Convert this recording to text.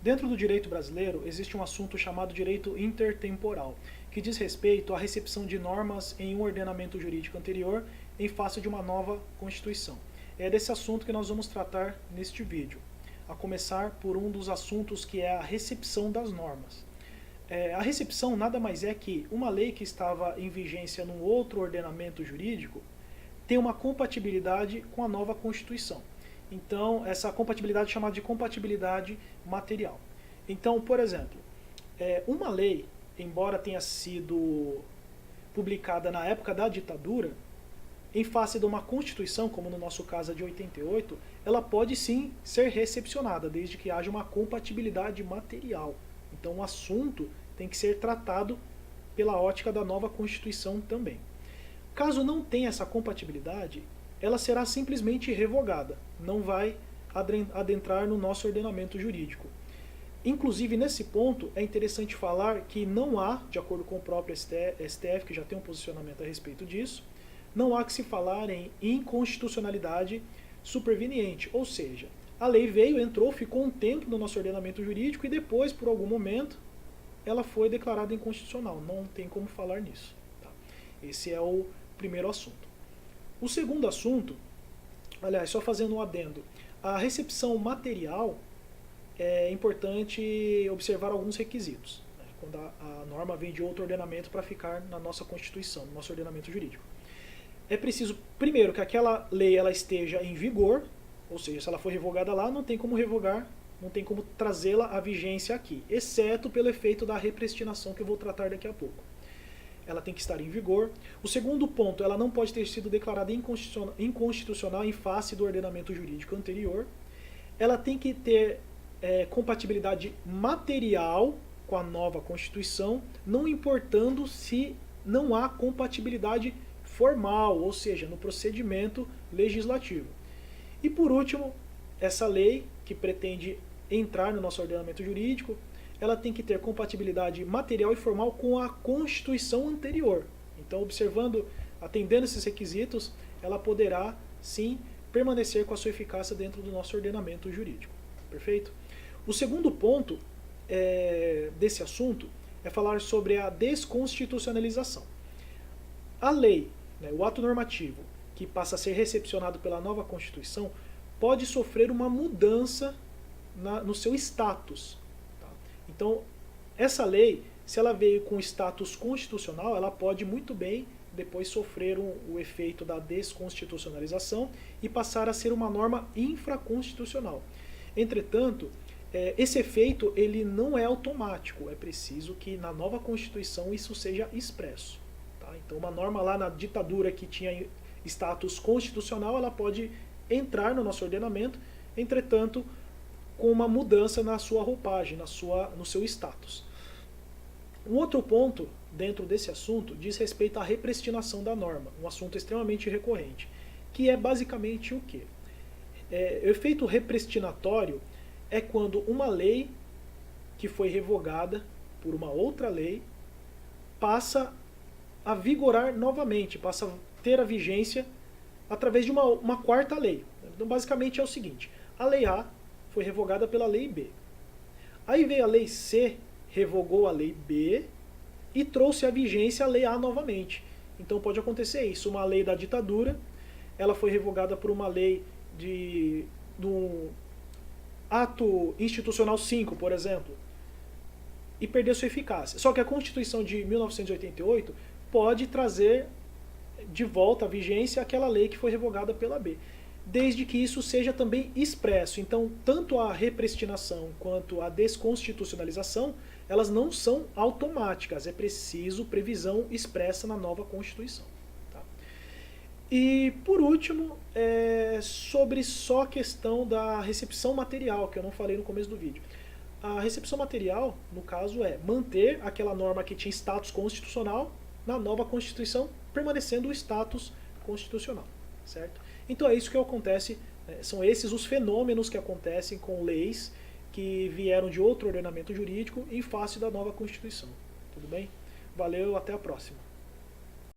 Dentro do direito brasileiro, existe um assunto chamado direito intertemporal, que diz respeito à recepção de normas em um ordenamento jurídico anterior em face de uma nova Constituição. É desse assunto que nós vamos tratar neste vídeo, a começar por um dos assuntos que é a recepção das normas. A recepção nada mais é que uma lei que estava em vigência num outro ordenamento jurídico tem uma compatibilidade com a nova Constituição. Então, essa compatibilidade é chamada de compatibilidade material. Então, por exemplo, uma lei, embora tenha sido publicada na época da ditadura, em face de uma Constituição, como no nosso caso a de 88, ela pode sim ser recepcionada, desde que haja uma compatibilidade material. Então, o assunto tem que ser tratado pela ótica da nova Constituição também. Caso não tenha essa compatibilidade, ela será simplesmente revogada, não vai adentrar no nosso ordenamento jurídico. Inclusive, nesse ponto, é interessante falar que não há, de acordo com o próprio STF, que já tem um posicionamento a respeito disso, não há que se falar em inconstitucionalidade superveniente, ou seja, a lei veio, entrou, ficou um tempo no nosso ordenamento jurídico e depois, por algum momento, ela foi declarada inconstitucional. Não tem como falar nisso. Tá? Esse é o primeiro assunto. O segundo assunto, aliás, só fazendo um adendo, a recepção material é importante observar alguns requisitos, né, quando a norma vem de outro ordenamento para ficar na nossa Constituição, no nosso ordenamento jurídico. É preciso, primeiro, que aquela lei ela esteja em vigor, ou seja, se ela for revogada lá, não tem como revogar, não tem como trazê-la à vigência aqui, exceto pelo efeito da repristinação que eu vou tratar daqui a pouco. Ela tem que estar em vigor. O segundo ponto, ela não pode ter sido declarada inconstitucional em face do ordenamento jurídico anterior. Ela tem que ter compatibilidade material com a nova Constituição, não importando se não há compatibilidade formal, ou seja, no procedimento legislativo. E por último, essa lei que pretende entrar no nosso ordenamento jurídico, ela tem que ter compatibilidade material e formal com a Constituição anterior. Então, observando, atendendo esses requisitos, ela poderá, sim, permanecer com a sua eficácia dentro do nosso ordenamento jurídico. Perfeito? O segundo ponto desse assunto é falar sobre a desconstitucionalização. A lei, né, o ato normativo, que passa a ser recepcionado pela nova Constituição, pode sofrer uma mudança no seu status. Então, essa lei, se ela veio com status constitucional, ela pode muito bem depois sofrer o efeito da desconstitucionalização e passar a ser uma norma infraconstitucional. Entretanto, esse efeito ele não é automático, é preciso que na nova Constituição isso seja expresso. Tá? Então, uma norma lá na ditadura que tinha status constitucional, ela pode entrar no nosso ordenamento, entretanto, com uma mudança na sua roupagem, no seu status. Um outro ponto dentro desse assunto diz respeito à repristinação da norma, um assunto extremamente recorrente, que é basicamente o quê? Efeito repristinatório é quando uma lei que foi revogada por uma outra lei passa a vigorar novamente, passa a ter a vigência através de uma quarta lei. Então, basicamente é o seguinte, a lei A foi revogada pela lei B. Aí veio a lei C, revogou a lei B e trouxe à vigência a lei A novamente. Então pode acontecer isso, uma lei da ditadura, ela foi revogada por uma lei do ato institucional 5, por exemplo, e perdeu sua eficácia. Só que a Constituição de 1988 pode trazer de volta à vigência aquela lei que foi revogada pela B, desde que isso seja também expresso. Então, tanto a repristinação quanto a desconstitucionalização, elas não são automáticas, é preciso previsão expressa na nova Constituição. Tá? E, por último, sobre só a questão da recepção material, que eu não falei no começo do vídeo. A recepção material, no caso, é manter aquela norma que tinha status constitucional na nova Constituição, permanecendo o status constitucional. Certo? Então é isso que acontece, são esses os fenômenos que acontecem com leis que vieram de outro ordenamento jurídico em face da nova Constituição. Tudo bem? Valeu, até a próxima.